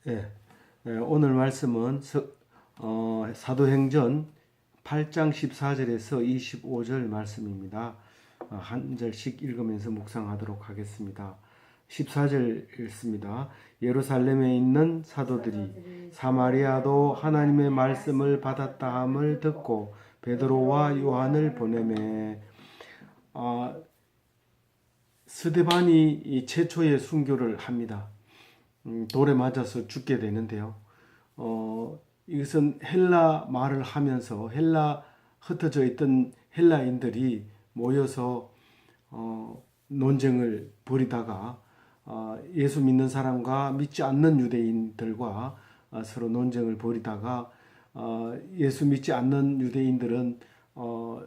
예, 오늘 말씀은 사도행전 8장 14절에서 25절 말씀입니다. 한 절씩 읽으면서 묵상하도록 하겠습니다. 14절 읽습니다. 예루살렘에 있는 사도들이 사마리아도 하나님의 말씀을 받았다 함을 듣고 베드로와 요한을 보내매 스데반이 최초의 순교를 합니다. 돌에 맞아서 죽게 되는데요. 이것은 헬라 말을 하면서 흩어져 있던 헬라인들이 모여서 논쟁을 벌이다가 예수 믿는 사람과 믿지 않는 유대인들과 서로 논쟁을 벌이다가 예수 믿지 않는 유대인들은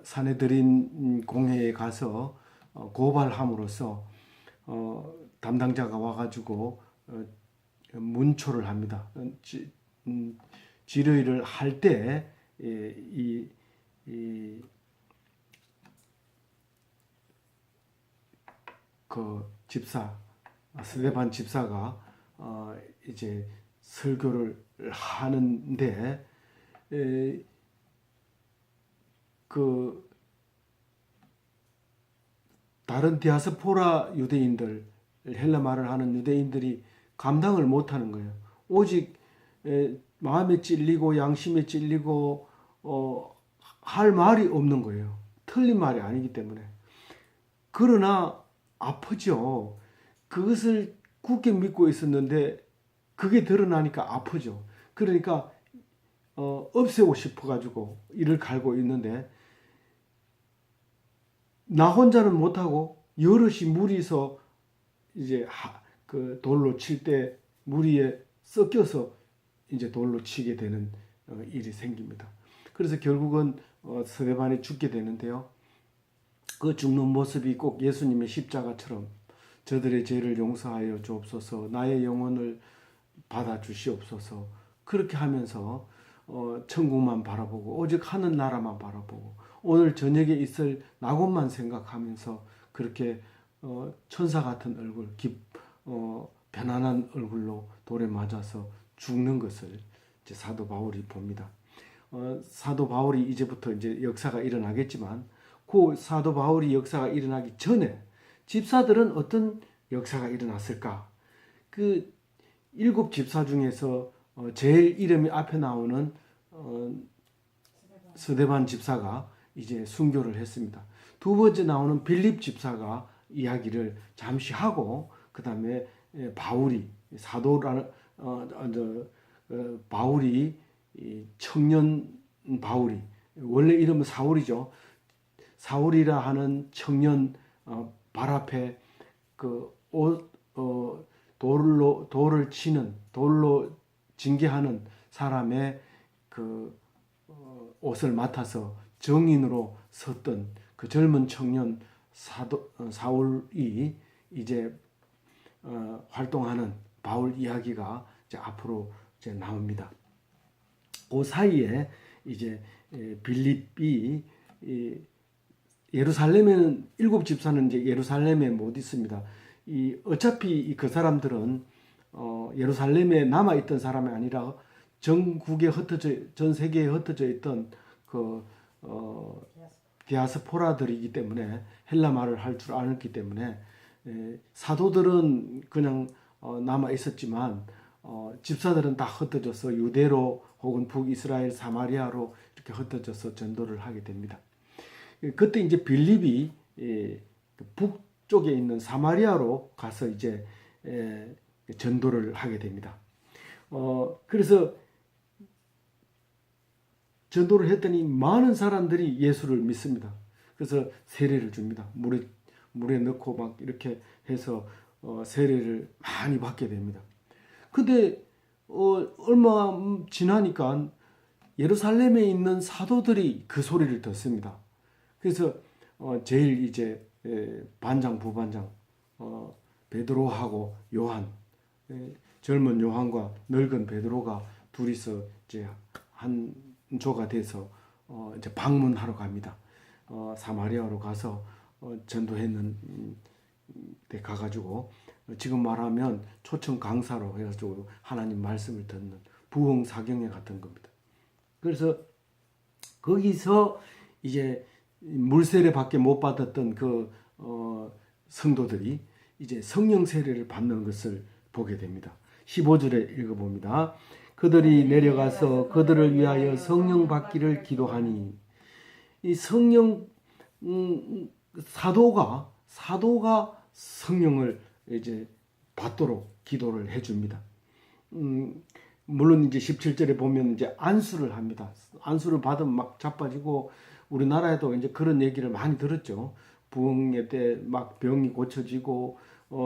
사내들인 공회에 가서 고발함으로써 담당자가 와가지고 문초를 합니다. 지뢰를 할 때 그 집사 스데반 집사가 이제 설교를 하는데 그 다른 디아스포라 유대인들 헬라 말을 하는 유대인들이 감당을 못하는 거예요. 오직 마음에 찔리고 양심에 찔리고 할 말이 없는 거예요. 틀린 말이 아니기 때문에. 그러나 아프죠. 그것을 굳게 믿고 있었는데 그게 드러나니까 아프죠. 그러니까 없애고 싶어가지고 이를 갈고 있는데 나 혼자는 못하고 여럿이 무리서 이제 그 돌로 칠 때 무리에 섞여서 이제 돌로 치게 되는 일이 생깁니다. 그래서 결국은 스데반이 죽게 되는데요. 그 죽는 모습이 꼭 예수님의 십자가처럼 저들의 죄를 용서하여 주옵소서, 나의 영혼을 받아 주시옵소서, 그렇게 하면서 천국만 바라보고 오직 하늘 나라만 바라보고 오늘 저녁에 있을 낙원만 생각하면서 그렇게 천사 같은 얼굴, 편안한 얼굴로 돌에 맞아서 죽는 것을 이제 사도 바울이 봅니다. 사도 바울이 이제부터 이제 역사가 일어나겠지만 그 사도 바울이 역사가 일어나기 전에 집사들은 어떤 역사가 일어났을까? 그 7 집사 중에서 제일 이름이 앞에 나오는 스데반 집사가 이제 순교를 했습니다. 두 번째 나오는 빌립 집사가 이야기를 잠시 하고 그 다음에 바울이 사도라는 바울이 청년 바울이 원래 이름은 사울이죠. 사울이라 하는 청년 발 앞에 그 돌을 치는 돌로 징계하는 사람의 그 옷을 맡아서 정인으로 섰던 그 젊은 청년 사울이 이제 활동하는 바울 이야기가 이제 앞으로 이제 나옵니다. 그 사이에 이제 빌립이 예루살렘에는 7 집사는 이제 예루살렘에 못 있습니다. 어차피 그 사람들은 예루살렘에 남아 있던 사람이 아니라 전국에 전 세계에 흩어져 있던 그 디아스포라들이기 때문에 헬라 말을 할 줄 알았기 때문에 사도들은 그냥 남아 있었지만 집사들은 다 흩어져서 유대로 혹은 북이스라엘 사마리아로 이렇게 흩어져서 전도를 하게 됩니다. 그때 이제 빌립이 북쪽에 있는 사마리아로 가서 이제 전도를 하게 됩니다. 그래서 전도를 했더니 많은 사람들이 예수를 믿습니다. 그래서 세례를 줍니다. 물에 넣고 막 이렇게 해서 세례를 많이 받게 됩니다. 근데 얼마 지나니까 예루살렘에 있는 사도들이 그 소리를 듣습니다. 그래서 제일 이제 반장 부반장 베드로하고 요한, 젊은 요한과 늙은 베드로가 둘이서 이제 한 조가 돼서 이제 방문하러 갑니다. 사마리아로 가서 전도했는 데 가가지고 지금 말하면 초청 강사로 해가지고 하나님 말씀을 듣는 부흥 사경회 같은 겁니다. 그래서 거기서 이제 물세례밖에 못 받았던 그 성도들이 이제 성령 세례를 받는 것을 보게 됩니다. 15절에 읽어봅니다. 그들이 내려가서 그들을 위하여 성령 받기를 기도하니, 이 성령 사도가 성령을 이제 받도록 기도를 해줍니다. 물론 이제 17절에 보면 이제 안수를 합니다. 안수를 받으면 막 자빠지고, 우리나라에도 이제 그런 얘기를 많이 들었죠. 부흥회 때 막 병이 고쳐지고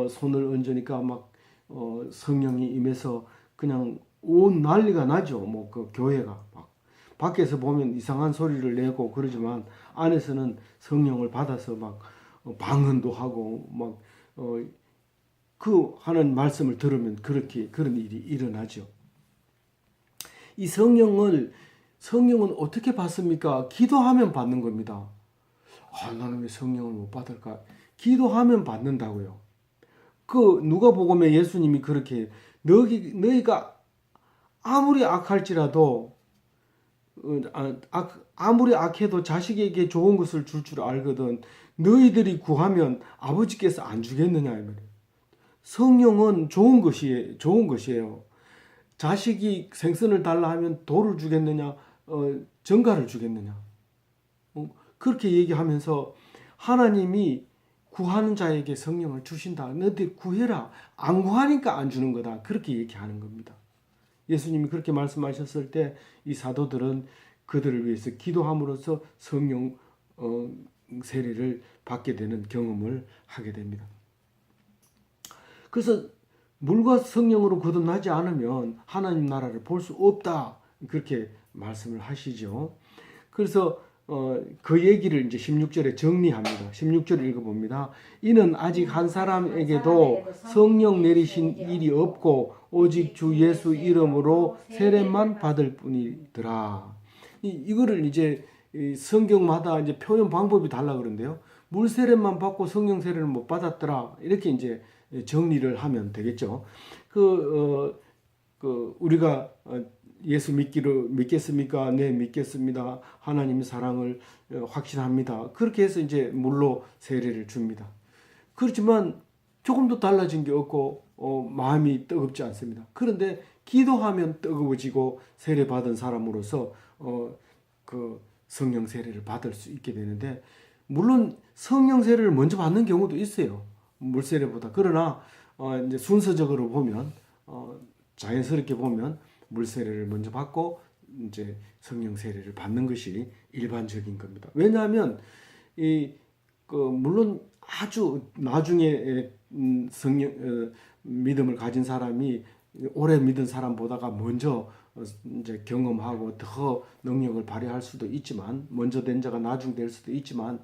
손을 얹으니까 막 성령이 임해서 그냥 온 난리가 나죠. 뭐 그 교회가 막 밖에서 보면 이상한 소리를 내고 그러지만 안에서는 성령을 받아서 막 방언도 하고 막 그 하는 말씀을 들으면 그렇게 그런 일이 일어나죠. 이 성령은 어떻게 받습니까? 기도하면 받는 겁니다. 나는 왜 성령을 못 받을까? 기도하면 받는다고요. 그 누가복음에 예수님이 그렇게 너희가 아무리 악할지라도 아무리 악해도 자식에게 좋은 것을 줄 알거든 너희들이 구하면 아버지께서 안 주겠느냐 이 말이에요. 성령은 좋은 것이에요. 자식이 생선을 달라 하면 돌을 주겠느냐, 전갈을 주겠느냐. 그렇게 얘기하면서 하나님이 구하는 자에게 성령을 주신다. 너희들 구해라. 안 구하니까 안 주는 거다. 그렇게 얘기하는 겁니다. 예수님이 그렇게 말씀하셨을 때 이 사도들은 그들을 위해서 기도함으로써 성령 세례를 받게 되는 경험을 하게 됩니다. 그래서 물과 성령으로 거듭나지 않으면 하나님 나라를 볼 수 없다. 그렇게 말씀을 하시죠. 그래서 그 얘기를 이제 16절에 정리합니다. 16절 읽어봅니다. 이는 아직 한 사람에게도 성령 내리신 일이 없고 오직 주 예수 이름으로 세례만 받을 뿐이더라. 이거를 이제 성경마다 이제 표현 방법이 달라 그런데요. 물 세례만 받고 성령 세례를 못 받았더라. 이렇게 이제 정리를 하면 되겠죠. 우리가 예수 믿겠습니까? 네, 믿겠습니다. 하나님의 사랑을 확신합니다. 그렇게 해서 이제 물로 세례를 줍니다. 그렇지만 조금도 달라진 게 없고 마음이 뜨겁지 않습니다. 그런데 기도하면 뜨거워지고 세례 받은 사람으로서 그 성령 세례를 받을 수 있게 되는데, 물론 성령 세례를 먼저 받는 경우도 있어요. 물 세례보다. 그러나 이제 순서적으로 보면 자연스럽게 보면 물 세례를 먼저 받고 이제 성령 세례를 받는 것이 일반적인 겁니다. 왜냐하면 물론 아주 나중에 믿음을 가진 사람이 오래 믿은 사람보다가 먼저 이제 경험하고 더 능력을 발휘할 수도 있지만, 먼저 된 자가 나중 될 수도 있지만,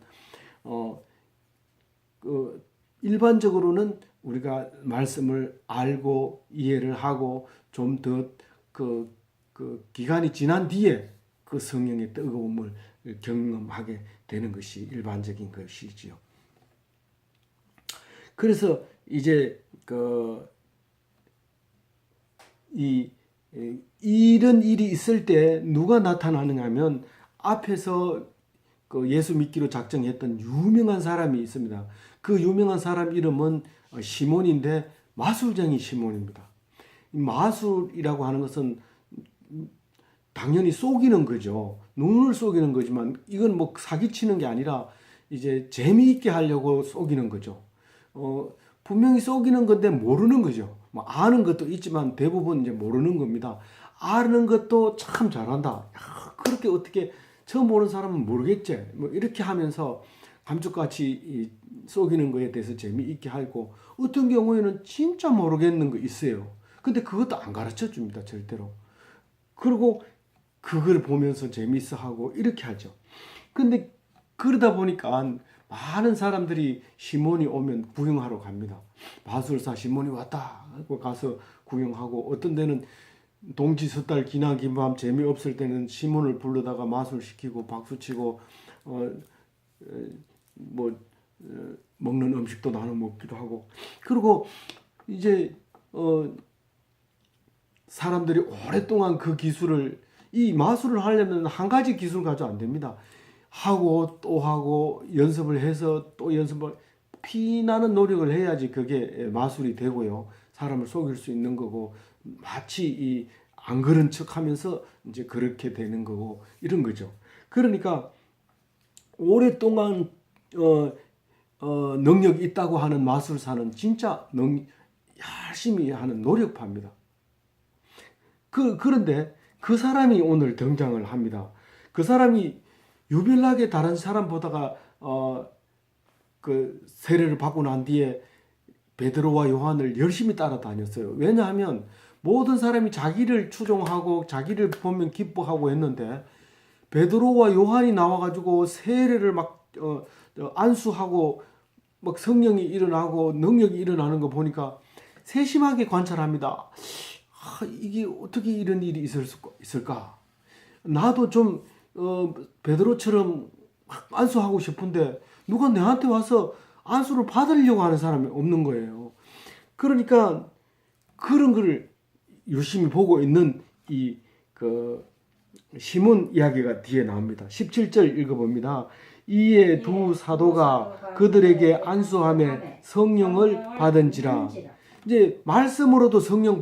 일반적으로는 우리가 말씀을 알고 이해를 하고 좀 더 그 기간이 지난 뒤에 그 성령의 뜨거움을 경험하게 되는 것이 일반적인 것이지요. 그래서 이제 이런 일이 있을 때 누가 나타나느냐 하면 앞에서 예수 믿기로 작정했던 유명한 사람이 있습니다. 그 유명한 사람 이름은 시몬인데 마술쟁이 시몬입니다. 마술이라고 하는 것은 당연히 속이는 거죠. 눈을 속이는 거지만 이건 뭐 사기치는 게 아니라 이제 재미있게 하려고 속이는 거죠. 분명히 속이는 건데 모르는 거죠. 뭐 아는 것도 있지만 대부분 이제 모르는 겁니다. 아는 것도 참 잘한다. 야, 그렇게 어떻게 처음 보는 사람은 모르겠지. 뭐 이렇게 하면서 감쪽같이 속이는 거에 대해서 재미있게 하고, 어떤 경우에는 진짜 모르겠는 거 있어요. 근데 그것도 안 가르쳐 줍니다. 절대로. 그리고 그걸 보면서 재미있어 하고 이렇게 하죠. 근데 그러다 보니까 많은 사람들이 시몬이 오면 구경하러 갑니다. 마술사 시몬이 왔다 하고 가서 구경하고, 어떤 데는 동지 섣달 기나긴 밤 재미없을 때는 시몬을 불러다가 마술시키고 박수치고 먹는 음식도 나눠 먹기도 하고, 그리고 이제 사람들이 오랫동안 그 기술을 이 마술을 하려면 한 가지 기술 가지고 안 됩니다. 하고 또 하고 연습을 해서 또 연습을 피나는 노력을 해야지 그게 마술이 되고요. 사람을 속일 수 있는 거고 마치 이 안 그런 척하면서 이제 그렇게 되는 거고 이런 거죠. 그러니까 오랫동안 능력이 있다고 하는 마술사는 진짜 열심히 하는 노력파입니다. 그런데 그 사람이 오늘 등장을 합니다. 그 사람이 유별나게 다른 사람보다가 그 세례를 받고 난 뒤에 베드로와 요한을 열심히 따라다녔어요. 왜냐하면 모든 사람이 자기를 추종하고 자기를 보면 기뻐하고 했는데 베드로와 요한이 나와가지고 세례를 막 안수하고 막 성령이 일어나고 능력이 일어나는 거 보니까 세심하게 관찰합니다. 이게 어떻게 이런 일이 있을까? 나도 좀 베드로처럼 안수하고 싶은데 누가 내한테 와서 안수를 받으려고 하는 사람이 없는 거예요. 그러니까 그런 걸 유심히 보고 있는 그 시몬 이야기가 뒤에 나옵니다. 17절 읽어봅니다. 이에 두 사도가 그들에게 안수하며 성령을 받은지라. 이제 말씀으로도 성령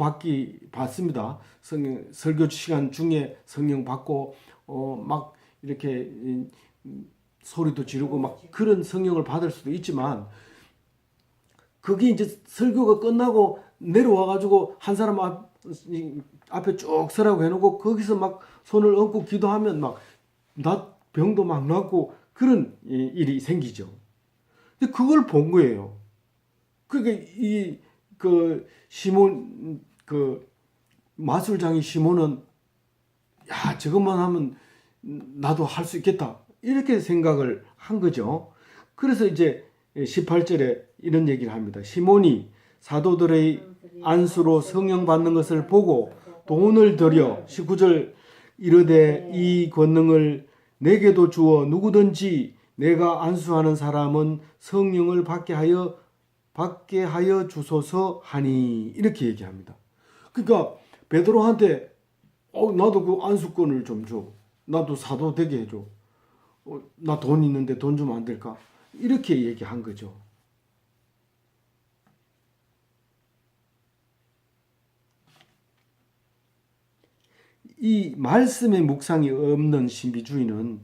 받습니다. 성령 설교 시간 중에 성령 받고 막 이렇게 소리도 지르고 막 그런 성령을 받을 수도 있지만 그게 이제 설교가 끝나고 내려와 가지고 한 사람 앞에 쭉 서라고 해놓고 거기서 막 손을 얹고 기도하면 막 병도 막 낫고 그런 일이 생기죠. 근데 그걸 본 거예요. 그러니까 그 시몬 그 마술장이 시몬은 야 저것만 하면 나도 할 수 있겠다 이렇게 생각을 한 거죠. 그래서 이제 18절에 이런 얘기를 합니다. 시몬이 사도들의 안수로 성령 받는 것을 보고 돈을 들여 19절 이르되 이 권능을 내게도 주어 누구든지 내가 안수하는 사람은 성령을 받게 하여 주소서 하니 이렇게 얘기합니다. 그러니까 베드로한테 나도 그 안수권을 좀 줘. 나도 사도 되게 해줘. 나 돈 있는데 돈 주면 안 될까? 이렇게 얘기한 거죠. 이 말씀의 묵상이 없는 신비주의는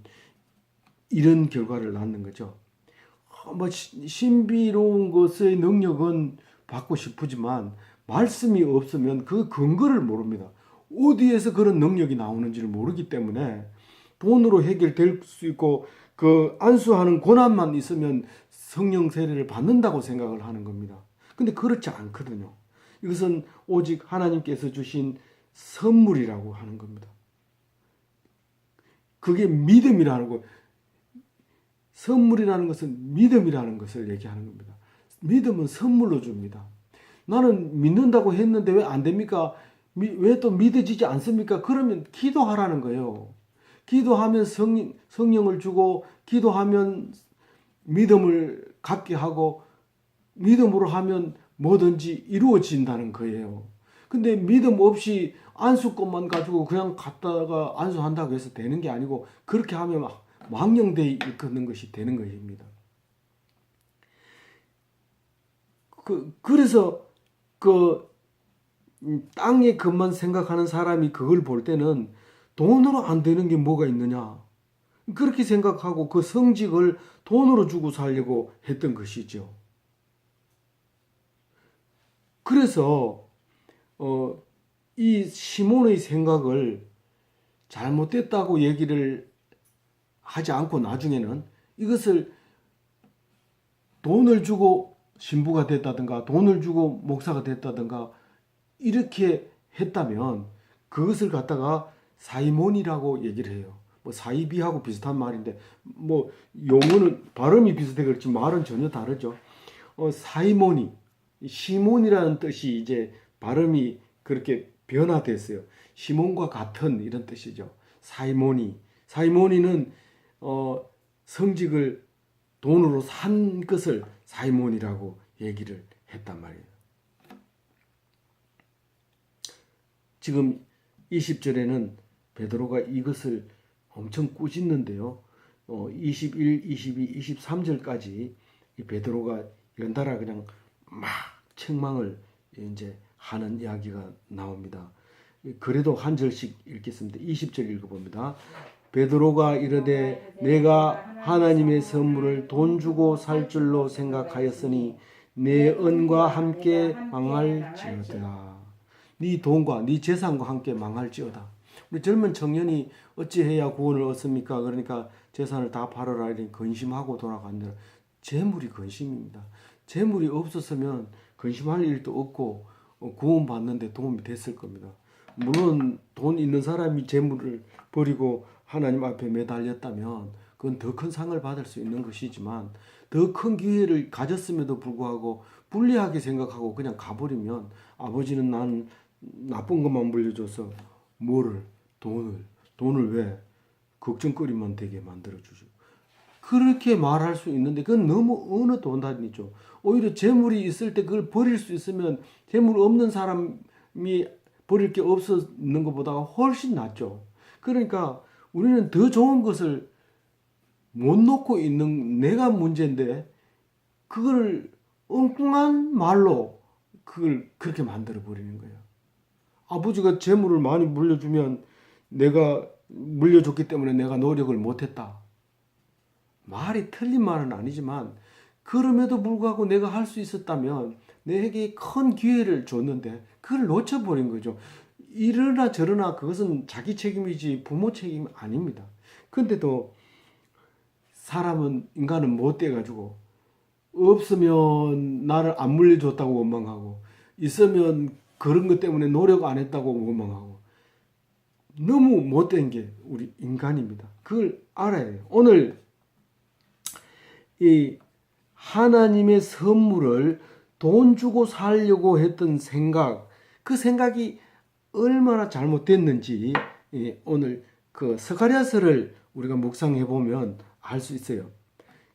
이런 결과를 낳는 거죠. 뭐 신비로운 것의 능력은 받고 싶지만 말씀이 없으면 그 근거를 모릅니다. 어디에서 그런 능력이 나오는지를 모르기 때문에 돈으로 해결될 수 있고 그 안수하는 고난만 있으면 성령 세례를 받는다고 생각을 하는 겁니다. 근데 그렇지 않거든요. 이것은 오직 하나님께서 주신 선물이라고 하는 겁니다. 그게 믿음이라는 거. 선물이라는 것은 믿음이라는 것을 얘기하는 겁니다. 믿음은 선물로 줍니다. 나는 믿는다고 했는데 왜 안 됩니까? 왜 또 믿어지지 않습니까? 그러면 기도하라는 거예요. 기도하면 성령을 주고 기도하면 믿음을 갖게 하고 믿음으로 하면 뭐든지 이루어진다는 거예요. 근데 믿음 없이 안수권만 가지고 그냥 갖다가 안수한다고 해서 되는 게 아니고 그렇게 하면 망령되이 일컫는 것이 되는 것입니다. 그래서 땅의 것만 생각하는 사람이 그걸 볼 때는 돈으로 안 되는 게 뭐가 있느냐. 그렇게 생각하고 그 성직을 돈으로 주고 살려고 했던 것이죠. 그래서 이 시몬의 생각을 잘못됐다고 얘기를 하지 않고 나중에는 이것을 돈을 주고 신부가 됐다든가 돈을 주고 목사가 됐다든가 이렇게 했다면 그것을 갖다가 사이몬이라고 얘기를 해요. 뭐 사이비하고 비슷한 말인데 뭐 용어는 발음이 비슷해 그렇지 말은 전혀 다르죠. 사이몬이 시몬이라는 뜻이 이제 발음이 그렇게 변화됐어요. 시몬과 같은 이런 뜻이죠. 사이몬이는 성직을 돈으로 산 것을 사이몬이라고 얘기를 했단 말이에요. 지금 20절에는 베드로가 이것을 엄청 꾸짖는데요. 21, 22, 23절까지 이 베드로가 연달아 그냥 막 책망을 이제 하는 이야기가 나옵니다. 그래도 한 절씩 읽겠습니다. 20절 읽어봅니다. 베드로가 이르되 내가 하나님의 선물을 돈 주고 살 줄로 생각하였으니 내 은과 함께 망할지어다. 네 돈과 네 재산과 함께 망할지어다. 우리 젊은 청년이 어찌해야 구원을 얻습니까? 그러니까 재산을 다 팔아라 이렇게 근심하고 돌아간다. 재물이 근심입니다. 재물이 없었으면 근심할 일도 없고 구원받는데 도움이 됐을 겁니다. 물론 돈 있는 사람이 재물을 버리고 하나님 앞에 매달렸다면 그건 더 큰 상을 받을 수 있는 것이지만 더 큰 기회를 가졌음에도 불구하고 불리하게 생각하고 그냥 가버리면 아버지는 난 나쁜 것만 물려줘서 뭐를 돈을 왜 걱정거리만 되게 만들어주죠. 그렇게 말할 수 있는데 그건 너무 어느 돈단이죠. 오히려 재물이 있을 때 그걸 버릴 수 있으면 재물 없는 사람이 버릴 게 없는 것보다 훨씬 낫죠. 그러니까 우리는 더 좋은 것을 못 놓고 있는 내가 문제인데 그걸 엉뚱한 말로 그걸 그렇게 만들어 버리는 거예요. 아버지가 재물을 많이 물려주면 내가 물려줬기 때문에 내가 노력을 못했다. 말이 틀린 말은 아니지만 그럼에도 불구하고 내가 할 수 있었다면 내게 큰 기회를 줬는데 그걸 놓쳐버린 거죠. 이러나 저러나 그것은 자기 책임이지 부모 책임 아닙니다. 근데도 인간은 못돼가지고 없으면 나를 안 물려줬다고 원망하고 있으면 그런 것 때문에 노력 안 했다고 원망하고 너무 못된 게 우리 인간입니다. 그걸 알아야 해요. 오늘 이 하나님의 선물을 돈 주고 살려고 했던 생각, 그 생각이 얼마나 잘못됐는지 오늘 그 스가랴서를 우리가 묵상해 보면 알 수 있어요.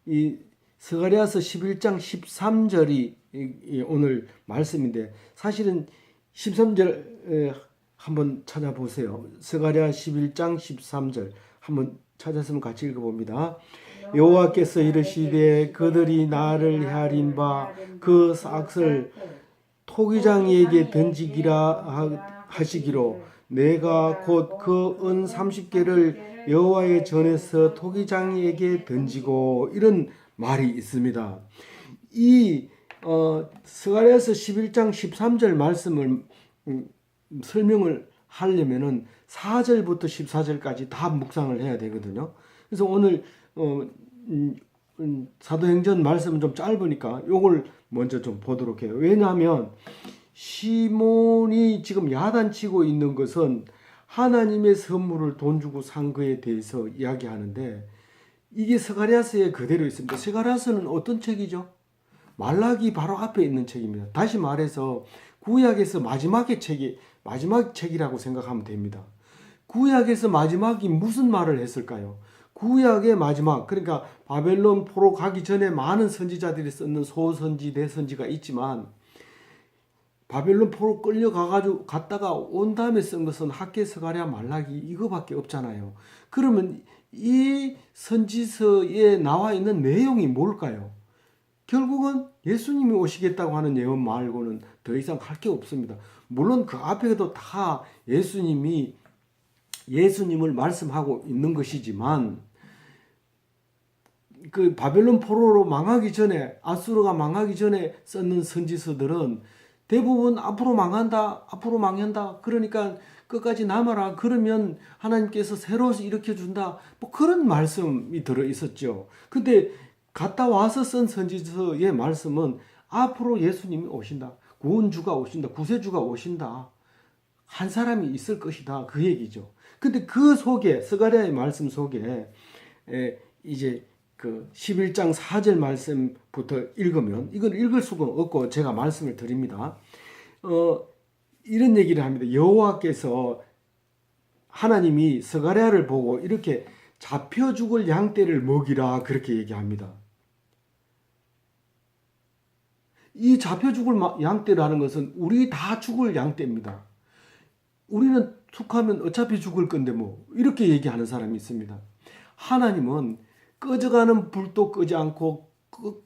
이 스가랴서 11장 13절이 오늘 말씀인데 사실은 13절 한번 찾아보세요. 스가랴 11장 13절 한번 찾았으면 같이 읽어봅니다. 여호와께서 이르시되 그들이 나를 헤아린 바 그 삭을 토기장이에게 던지기라 하시기로 내가 곧 그 은 30개를 여호와의 전에서 토기장이에게 던지고 이런 말이 있습니다. 이 스가랴서 11장 13절 말씀을 설명을 하려면은 4절부터 14절까지 다 묵상을 해야 되거든요. 그래서 오늘 사도행전 말씀은 좀 짧으니까 요걸 먼저 좀 보도록 해요. 왜냐하면 시몬이 지금 야단치고 있는 것은 하나님의 선물을 돈 주고 산 거에 대해서 이야기하는데 이게 스가랴서에 그대로 있습니다. 스가랴서는 어떤 책이죠? 말라기 바로 앞에 있는 책입니다. 다시 말해서 구약에서 마지막 책이라고 생각하면 됩니다. 구약에서 마지막이 무슨 말을 했을까요? 구약의 마지막, 그러니까 바벨론 포로 가기 전에 많은 선지자들이 썼는 소선지, 대선지가 있지만 바벨론 포로 끌려가가지고 갔다가 온 다음에 쓴 것은 학개, 스가랴, 말라기 이거밖에 없잖아요. 그러면 이 선지서에 나와 있는 내용이 뭘까요? 결국은 예수님이 오시겠다고 하는 예언 말고는 더 이상 할 게 없습니다. 물론 그 앞에도 다 예수님을 말씀하고 있는 것이지만 그 바벨론 포로로 망하기 전에 아수르가 망하기 전에 썼는 선지서들은 대부분 앞으로 망한다 그러니까 끝까지 남아라 그러면 하나님께서 새로 일으켜준다 뭐 그런 말씀이 들어 있었죠. 근데 갔다 와서 쓴 선지서의 말씀은 앞으로 예수님이 오신다, 구원주가 오신다, 구세주가 오신다, 한 사람이 있을 것이다 그 얘기죠. 근데 그 속에 스가랴의 말씀 속에 이제 그 11장 4절 말씀부터 읽으면 이건 읽을 수가 없고 제가 말씀을 드립니다. 이런 얘기를 합니다. 여호와께서 하나님이 스가랴를 보고 이렇게 잡혀 죽을 양떼를 먹이라 그렇게 얘기합니다. 이 잡혀 죽을 양떼라는 것은 우리 다 죽을 양떼입니다. 우리는 툭하면 어차피 죽을 건데 뭐 이렇게 얘기하는 사람이 있습니다. 하나님은 꺼져가는 불도 끄지 않고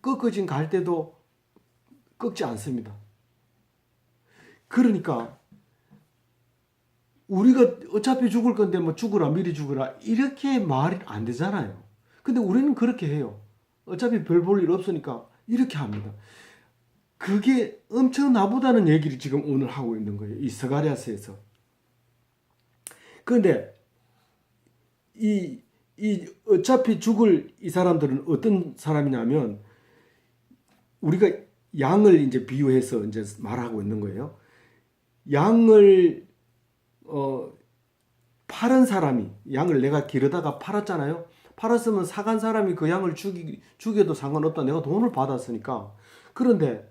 꺾어진 갈대도 꺾지 않습니다. 그러니까 우리가 어차피 죽을 건데 뭐 죽으라 미리 죽으라 이렇게 말이 안 되잖아요. 근데 우리는 그렇게 해요. 어차피 별 볼 일 없으니까 이렇게 합니다. 그게 엄청 나보다는 얘기를 지금 오늘 하고 있는 거예요. 이 스가랴서에서. 그런데 이 어차피 죽을 이 사람들은 어떤 사람이냐면 우리가 양을 이제 비유해서 이제 말하고 있는 거예요. 양을 파는 사람이 양을 내가 기르다가 팔았잖아요. 팔았으면 사간 사람이 그 양을 죽여도 상관없다. 내가 돈을 받았으니까. 그런데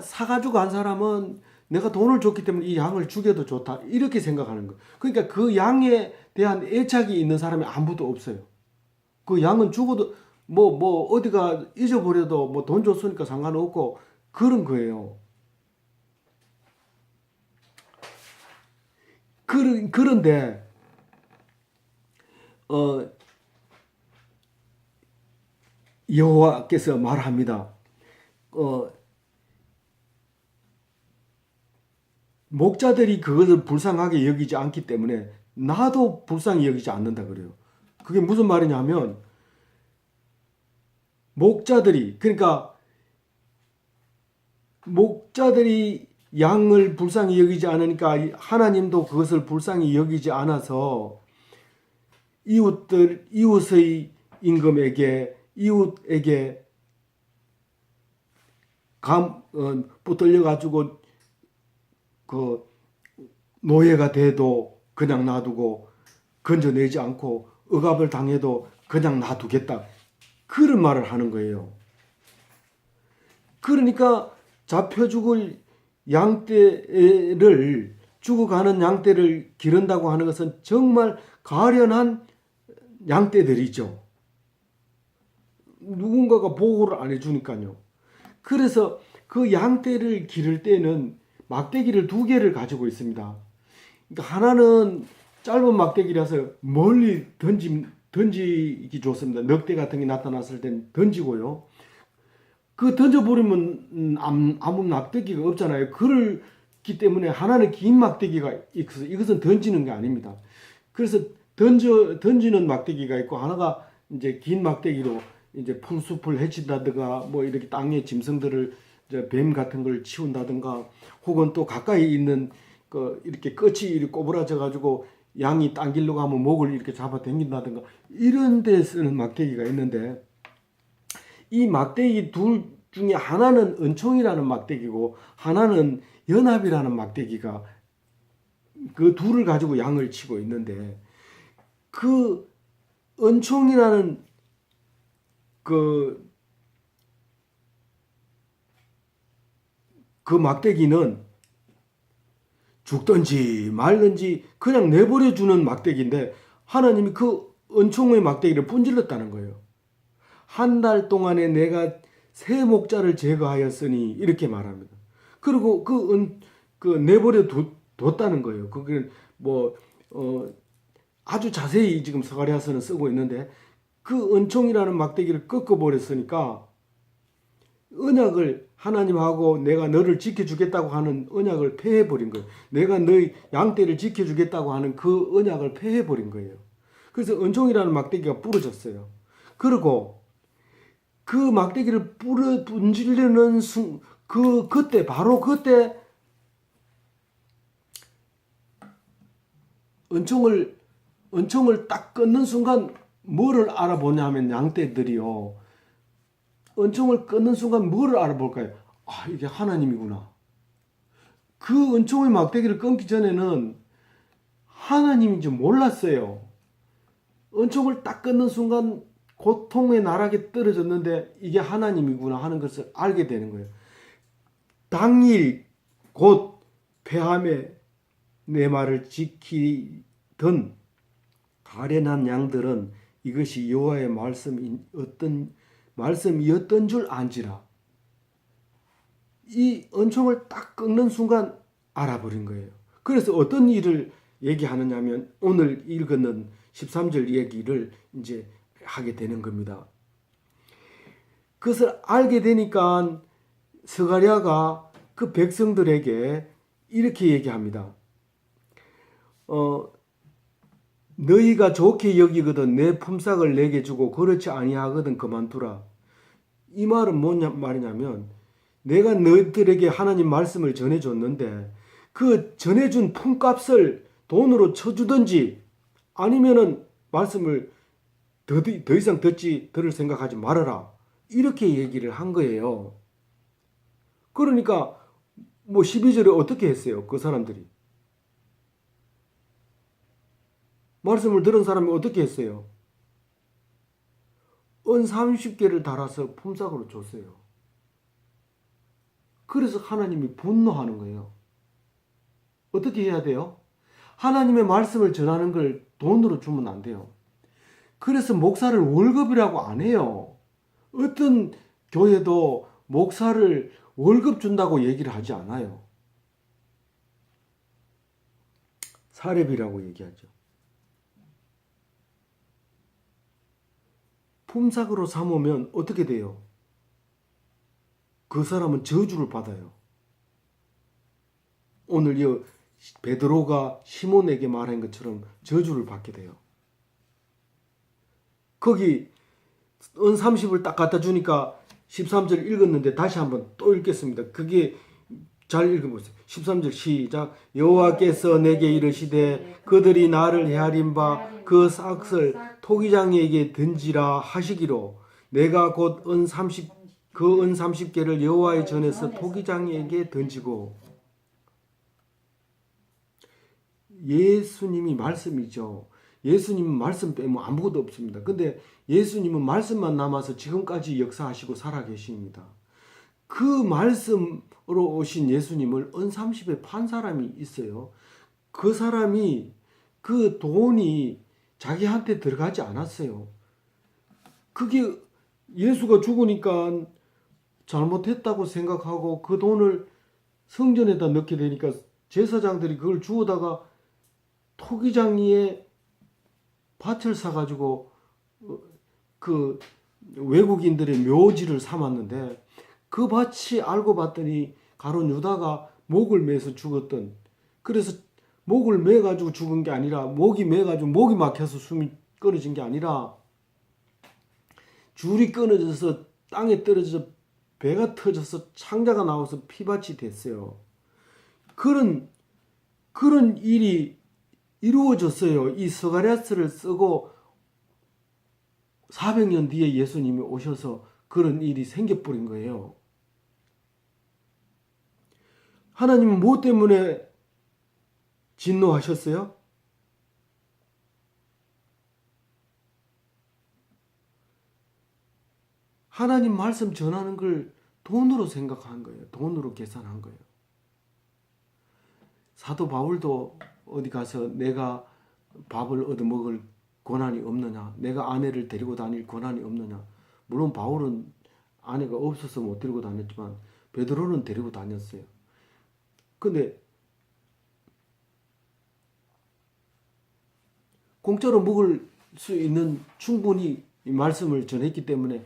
사가지고 간 사람은 내가 돈을 줬기 때문에 이 양을 죽여도 좋다. 이렇게 생각하는 거. 그러니까 그 양에 대한 애착이 있는 사람이 아무도 없어요. 그 양은 죽어도 뭐 어디가 잊어버려도 뭐 돈 줬으니까 상관없고 그런 거예요. 그런데 여호와께서 말합니다. 목자들이 그것을 불쌍하게 여기지 않기 때문에 나도 불쌍히 여기지 않는다 그래요. 그게 무슨 말이냐면 그러니까 목자들이 양을 불쌍히 여기지 않으니까 하나님도 그것을 불쌍히 여기지 않아서 이웃의 임금에게 이웃에게 붙들려 가지고 그 노예가 돼도 그냥 놔두고 건져내지 않고 억압을 당해도 그냥 놔두겠다. 그런 말을 하는 거예요. 그러니까 잡혀 죽을 양떼를 죽어가는 양떼를 기른다고 하는 것은 정말 가련한 양떼들이죠. 누군가가 보호를 안 해주니까요. 그래서 그 양떼를 기를 때는 막대기를 2개를 가지고 있습니다. 그러니까 하나는 짧은 막대기라서 멀리 던지기 좋습니다. 늑대 같은 게 나타났을 땐 던지고요. 그 던져버리면 아무 막대기가 없잖아요. 그렇기 때문에 하나는 긴 막대기가 있어서 이것은 던지는 게 아닙니다. 그래서 던지는 막대기가 있고 하나가 이제 긴 막대기로 이제 풀숲을 헤친다든가 뭐 이렇게 땅에 짐승들을 뱀 같은 걸 치운다든가 혹은 또 가까이 있는 이렇게 끝이 이렇게 꼬부라져 가지고 양이 딴 길로 가면 목을 이렇게 잡아 당긴다든가 이런 데 쓰는 막대기가 있는데 이 막대기 둘 중에 하나는 은총이라는 막대기고 하나는 연합이라는 막대기가 그 둘을 가지고 양을 치고 있는데 그 은총이라는 그 막대기는 죽든지 말든지 그냥 내버려 주는 막대기인데 하나님이 그 은총의 막대기를 분질렀다는 거예요. 한 달 동안에 내가 새 목자를 제거하였으니 이렇게 말합니다. 그리고 그 내버려 뒀다는 거예요. 그게 아주 자세히 지금 스가랴서는 쓰고 있는데 그 은총이라는 막대기를 꺾어버렸으니까 언약을 하나님하고 내가 너를 지켜주겠다고 하는 언약을 폐해버린 거예요. 내가 너희 양떼를 지켜주겠다고 하는 그 언약을 폐해버린 거예요. 그래서 은총이라는 막대기가 부러졌어요. 그리고 그 막대기를 분질르는 바로 그때 은총을 딱 끊는 순간 뭐를 알아보냐면 양떼들이요. 은총을 끊는 순간 뭐를 알아볼까요? 아, 이게 하나님이구나. 그 은총의 막대기를 끊기 전에는 하나님인지 몰랐어요. 은총을 딱 끊는 순간 고통의 나락에 떨어졌는데 이게 하나님이구나 하는 것을 알게 되는 거예요. 당일 곧 폐함에 내 말을 지키던 가련한 양들은 이것이 여호와의 말씀이었던 줄 안지라. 이 은총을 딱 끊는 순간 알아버린 거예요. 그래서 어떤 일을 얘기하느냐면 오늘 읽은 13절 얘기를 이제 하게 되는 겁니다. 그것을 알게 되니까 스가랴가 그 백성들에게 이렇게 얘기합니다. 너희가 좋게 여기거든 내 품삯을 내게 주고 그렇지 아니하거든 그만두라. 이 말은 뭐냐 말이냐면 내가 너희들에게 하나님 말씀을 전해줬는데 그 전해준 품값을 돈으로 쳐주든지 아니면은 말씀을 더 이상 들을 생각하지 말아라. 이렇게 얘기를 한 거예요. 그러니까 뭐 12절에 어떻게 했어요? 그 사람들이. 말씀을 들은 사람이 어떻게 했어요? 은 30개를 달아서 품삯으로 줬어요. 그래서 하나님이 분노하는 거예요. 어떻게 해야 돼요? 하나님의 말씀을 전하는 걸 돈으로 주면 안 돼요. 그래서 목사를 월급이라고 안 해요. 어떤 교회도 목사를 월급 준다고 얘기를 하지 않아요. 사렙이라고 얘기하죠. 품삯으로 삼으면 어떻게 돼요? 그 사람은 저주를 받아요. 오늘 이 베드로가 시몬에게 말한 것처럼 저주를 받게 돼요. 거기 은 30을 딱 갖다 주니까 13절 읽었는데 다시 한번 또 읽겠습니다. 그게 잘 읽어보세요. 13절 시작. 여호와께서 내게 이르시되 그들이 나를 헤아린 바 그 삭을 토기장이에게 던지라 하시기로 내가 곧 은 30개를 여호와의 전에서 토기장이에게 던지고. 예수님이 말씀이죠. 예수님은 말씀 빼면 아무것도 없습니다. 근데 예수님은 말씀만 남아서 지금까지 역사하시고 살아계십니다. 그 말씀으로 오신 예수님을 은 30에 판 사람이 있어요. 그 사람이 그 돈이 자기한테 들어가지 않았어요. 그게 예수가 죽으니까 잘못했다고 생각하고 그 돈을 성전에다 넣게 되니까 제사장들이 그걸 주워다가 토기장이에 밭을 사가지고 그 외국인들의 묘지를 삼았는데 그 밭이 알고 봤더니 가룟 유다가 목을 매서 죽었던, 그래서 목을 매가지고 죽은 게 아니라 목이 매가지고 목이 막혀서 숨이 끊어진 게 아니라 줄이 끊어져서 땅에 떨어져서 배가 터져서 창자가 나와서 피밭이 됐어요. 그런 일이 이루어졌어요. 이 스가랴스를 쓰고 400년 뒤에 예수님이 오셔서 그런 일이 생겨버린 거예요. 하나님은 무엇 때문에 진노하셨어요? 하나님 말씀 전하는 걸 돈으로 생각한 거예요. 돈으로 계산한 거예요. 사도 바울도 어디 가서 내가 밥을 얻어먹을 권한이 없느냐, 내가 아내를 데리고 다닐 권한이 없느냐. 물론 바울은 아내가 없어서 못 데리고 다녔지만 베드로는 데리고 다녔어요. 근데 공짜로 먹을 수 있는, 충분히 이 말씀을 전했기 때문에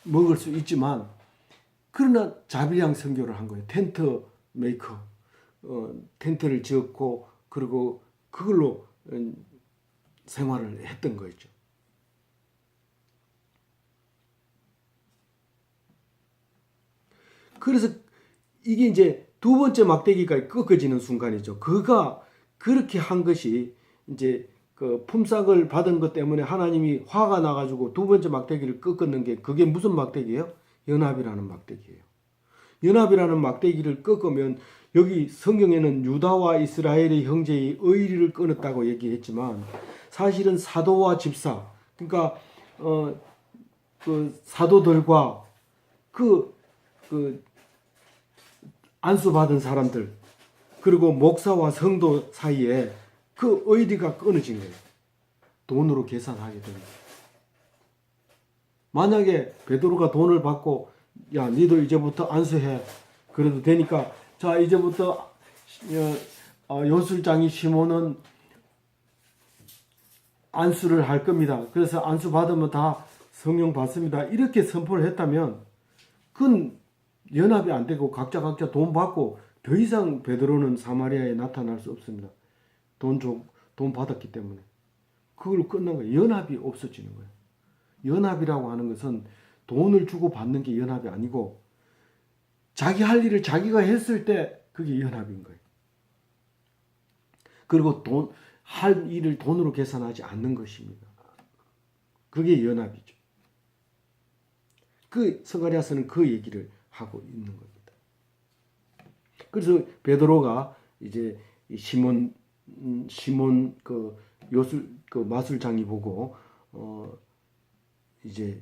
먹을 수 있지만, 그러나 자비량 선교를 한 거예요. 텐트 메이커, 텐트를 지었고 그리고 그걸로 생활을 했던 거죠. 그래서 이게 이제 두 번째 막대기가 꺾어지는 순간이죠. 그가 그렇게 한 것이 이제 그 품삯을 받은 것 때문에 하나님이 화가 나가지고 두 번째 막대기를 꺾었는 게, 그게 무슨 막대기예요? 연합이라는 막대기예요. 연합이라는 막대기를 꺾으면, 여기 성경에는 유다와 이스라엘의 형제의 의리를 끊었다고 얘기했지만 사실은 사도와 집사, 그러니까 그 사도들과 그 안수받은 사람들, 그리고 목사와 성도 사이에 그 의리가 끊어진 거예요. 돈으로 계산하게 됩니다. 만약에 베드로가 돈을 받고 야, 니도 이제부터 안수해, 그래도 되니까 자 이제부터 요술장이 시몬은 안수를 할 겁니다. 그래서 안수 받으면 다 성령 받습니다. 이렇게 선포를 했다면 그건 연합이 안 되고 각자 돈 받고 더 이상 베드로는 사마리아에 나타날 수 없습니다. 돈 받았기 때문에. 그걸 끝난 거예요. 연합이 없어지는 거예요. 연합이라고 하는 것은 돈을 주고 받는 게 연합이 아니고 자기 할 일을 자기가 했을 때 그게 연합인 거예요. 그리고 할 일을 돈으로 계산하지 않는 것입니다. 그게 연합이죠. 스가랴서는 그 얘기를 하고 있는 겁니다. 그래서 베드로가 이제 시몬 그 마술장이 보고 이제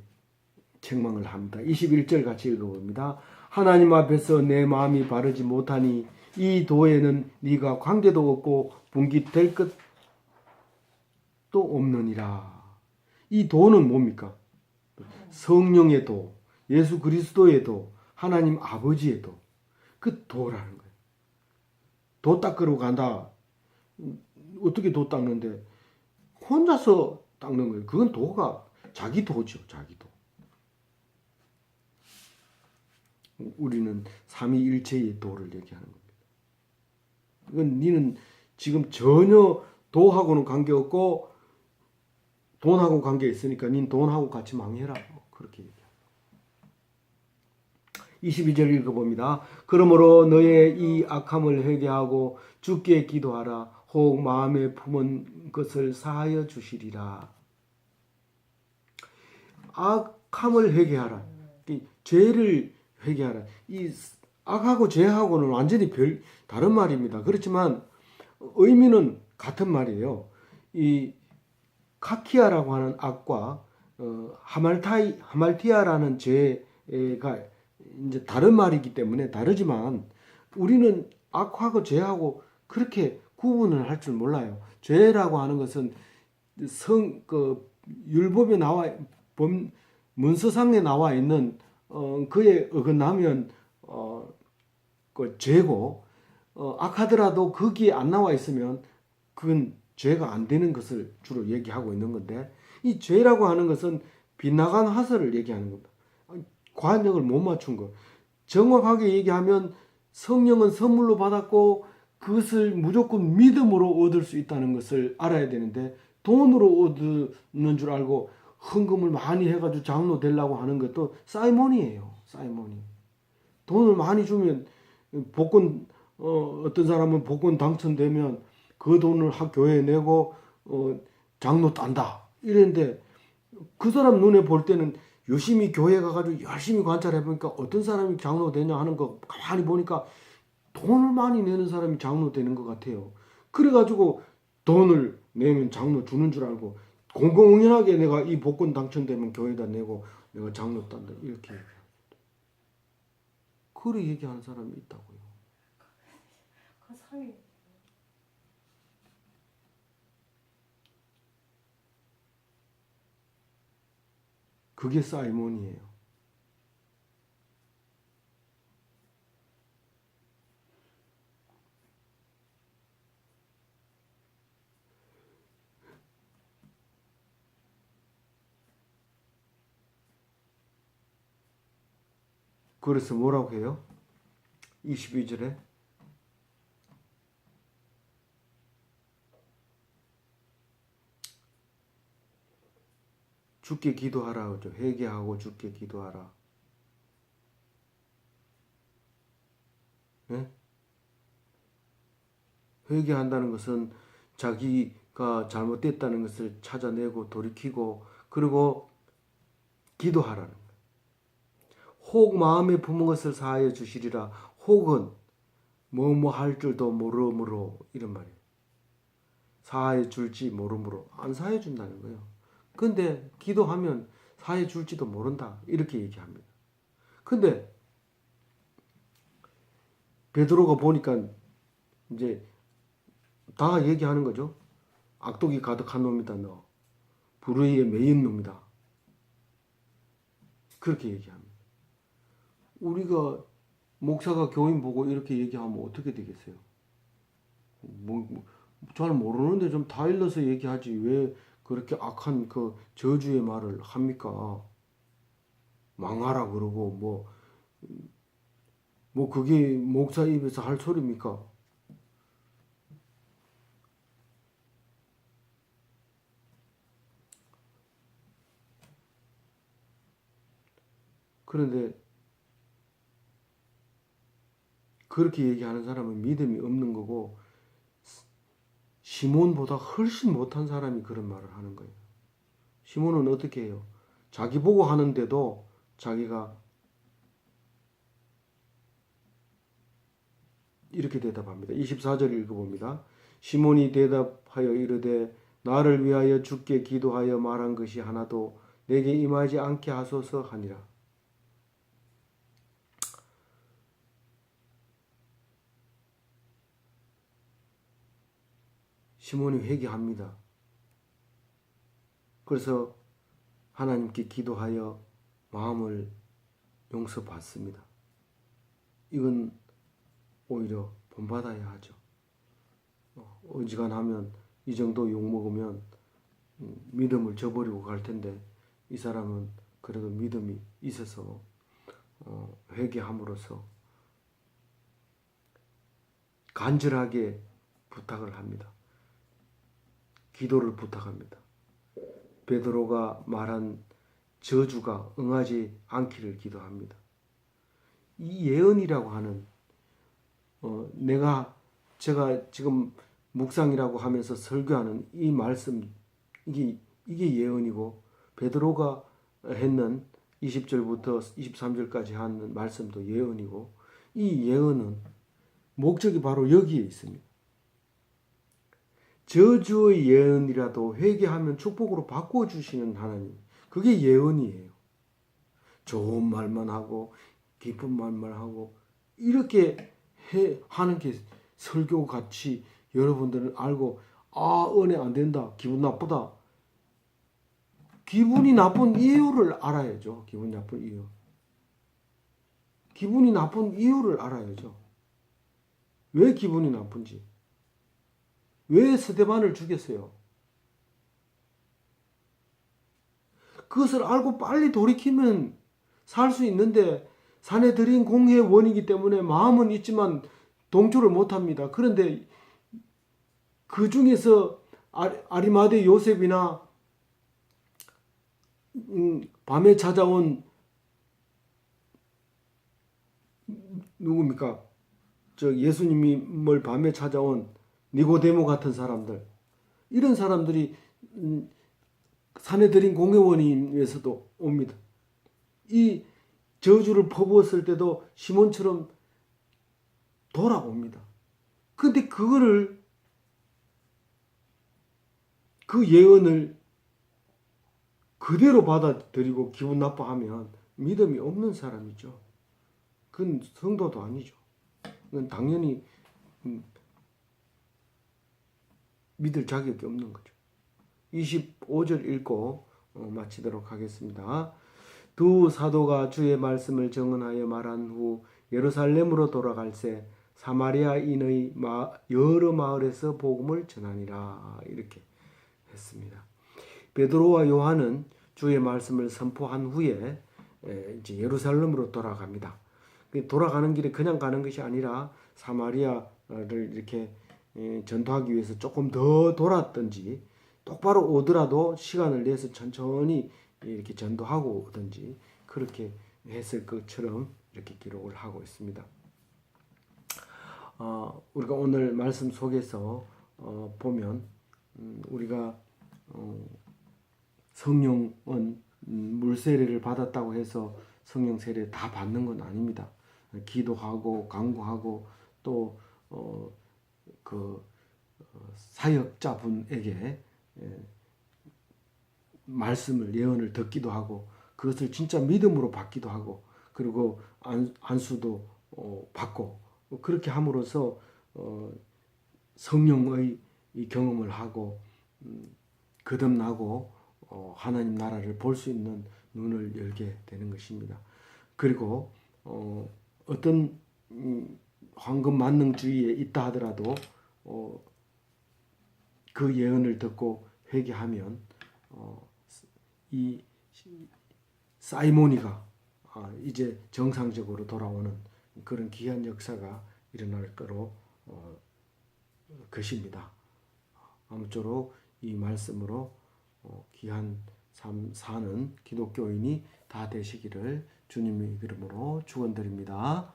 책망을 합니다. 21절 같이 읽어봅니다. 하나님 앞에서 내 마음이 바르지 못하니 이 도에는 네가 관계도 없고 분깃될 것도 없느니라. 이 도는 뭡니까? 성령의 도, 예수 그리스도의 도, 하나님 아버지의 도. 그 도라는 거예요. 도 닦으러 간다. 어떻게 도 닦는데? 혼자서 닦는 거예요. 그건 도가 자기 도죠. 자기 도. 우리는 삼위일체의 도를 얘기하는 겁니다. 이건 니는 지금 전혀 도하고는 관계없고 돈하고 관계 있으니까 닌 돈하고 같이 망해라. 그렇게 얘기합니다. 22절 읽어봅니다. 그러므로 너의 이 악함을 회개하고 주께 기도하라. 혹 마음에 품은 것을 사하여 주시리라. 악함을 회개하라. 죄를 회개하라. 이 악하고 죄하고는 완전히 다른 말입니다. 그렇지만 의미는 같은 말이에요. 이 카키아라고 하는 악과 하말티아라는 죄가 이제 다른 말이기 때문에 다르지만 우리는 악하고 죄하고 그렇게 구분을 할 줄 몰라요. 죄라고 하는 것은 율법에 문서상에 나와 있는 그에 어긋나면 그 죄고 악하더라도 거기에 안 나와 있으면 그건 죄가 안 되는 것을 주로 얘기하고 있는 건데 이 죄라고 하는 것은 빗나간 화살을 얘기하는 겁니다. 관역을 못 맞춘 거. 정확하게 얘기하면 성령은 선물로 받았고 그것을 무조건 믿음으로 얻을 수 있다는 것을 알아야 되는데 돈으로 얻는 줄 알고 헌금을 많이 해가지고 장로 되려고 하는 것도 사이몬이에요. 사이몬이. 돈을 많이 주면 복권 어떤 사람은 복권 당첨되면 그 돈을 교회에 내고 장로 딴다 이랬는데 그 사람 눈에 볼 때는 열심히 교회 가가지고 열심히 관찰해 보니까 어떤 사람이 장로 되냐 하는 거 가만히 보니까 돈을 많이 내는 사람이 장로 되는 것 같아요. 그래가지고 돈을 내면 장로 주는 줄 알고 공공연하게 내가 이 복권 당첨되면 교회에다 내고 내가 장로 딴다 이렇게 그렇게 얘기하는 사람이 있다고요. 그 상이 그게 사이몬이에요. 그래서 뭐라고 해요? 22절에 주께 기도하라 그러죠. 회개하고 주께 기도하라. 네? 회개한다는 것은 자기가 잘못됐다는 것을 찾아내고 돌이키고 그리고 기도하라는 거예요. 혹 마음에 품은 것을 사하여 주시리라. 혹은 뭐뭐 할 줄도 모르므로 이런 말이에요. 사하여 줄지 모르므로 안 사해 준다는 거예요. 근데 기도하면 사해 줄지도 모른다 이렇게 얘기합니다. 근데 베드로가 보니까 이제 다 얘기하는 거죠. 악독이 가득한 놈이다 너. 불의에 매인 놈이다. 그렇게 얘기합니다. 우리가 목사가 교인 보고 이렇게 얘기하면 어떻게 되겠어요? 잘 모르는데 좀 다 일러서 얘기하지 왜 그렇게 악한 그 저주의 말을 합니까? 망하라 그러고 뭐 그게 목사 입에서 할 소리입니까? 그런데 그렇게 얘기하는 사람은 믿음이 없는 거고 시몬보다 훨씬 못한 사람이 그런 말을 하는 거예요. 시몬은 어떻게 해요? 자기 보고 하는데도 자기가 이렇게 대답합니다. 24절 읽어봅니다. 시몬이 대답하여 이르되 나를 위하여 주께 기도하여 말한 것이 하나도 내게 임하지 않게 하소서 하니라. 시몬이 회개합니다. 그래서 하나님께 기도하여 마음을 용서받습니다. 이건 오히려 본받아야 하죠. 어지간하면 이 정도 욕먹으면 믿음을 저버리고 갈 텐데 이 사람은 그래도 믿음이 있어서 회개함으로써 간절하게 부탁을 합니다. 기도를 부탁합니다. 베드로가 말한 저주가 응하지 않기를 기도합니다. 이 예언이라고 하는 제가 지금 묵상이라고 하면서 설교하는 이 말씀 이게 예언이고 베드로가 했는 20절부터 23절까지 하는 말씀도 예언이고 이 예언은 목적이 바로 여기에 있습니다. 저주의 예언이라도 회개하면 축복으로 바꿔주시는 하나님. 그게 예언이에요. 좋은 말만 하고 기쁜 말만 하고 이렇게 하는 게 설교같이 여러분들은 알고 은혜 안 된다. 기분 나쁘다. 기분이 나쁜 이유를 알아야죠. 기분 나쁜 이유. 기분이 나쁜 이유를 알아야죠. 왜 기분이 나쁜지. 왜 스데반을 죽였어요? 그것을 알고 빨리 돌이키면 살 수 있는데 사내들인 공회의 원이기 때문에 마음은 있지만 동조를 못합니다. 그런데 그 중에서 아리마대 요셉이나 밤에 찾아온 누굽니까? 예수님을 밤에 찾아온 니고데모 같은 사람들 이런 사람들이 사내들인 공회원인에서도 옵니다. 이 저주를 퍼부었을 때도 시몬처럼 돌아옵니다. 근데 그 예언을 그대로 받아들이고 기분 나빠하면 믿음이 없는 사람이죠. 그건 성도도 아니죠. 그건 당연히 믿을 자격이 없는 거죠. 25절 읽고 마치도록 하겠습니다. 두 사도가 주의 말씀을 정언하여 말한 후 예루살렘으로 돌아갈새 사마리아인의 여러 마을에서 복음을 전하니라 이렇게 했습니다. 베드로와 요한은 주의 말씀을 선포한 후에 이제 예루살렘으로 돌아갑니다. 돌아가는 길에 그냥 가는 것이 아니라 사마리아를 이렇게 전도하기 위해서 조금 더 돌았든지 똑바로 오더라도 시간을 내서 천천히 이렇게 전도하고 오든지 그렇게 했을 것처럼 이렇게 기록을 하고 있습니다. 우리가 오늘 말씀 속에서 보면 우리가 성령은 물 세례를 받았다고 해서 성령 세례 다 받는 건 아닙니다. 기도하고 간구하고 또 사역자분에게 말씀을 예언을 듣기도 하고 그것을 진짜 믿음으로 받기도 하고 그리고 안수도 받고 그렇게 함으로써 성령의 경험을 하고 거듭나고 하나님 나라를 볼 수 있는 눈을 열게 되는 것입니다. 그리고 어떤 황금 만능주의에 있다 하더라도 그 예언을 듣고 회개하면 이 사이모니가 이제 정상적으로 돌아오는 그런 귀한 역사가 일어날 거로 것입니다. 아무쪼록 이 말씀으로 귀한 삶 사는 기독교인이 다 되시기를 주님의 이름으로 축원드립니다.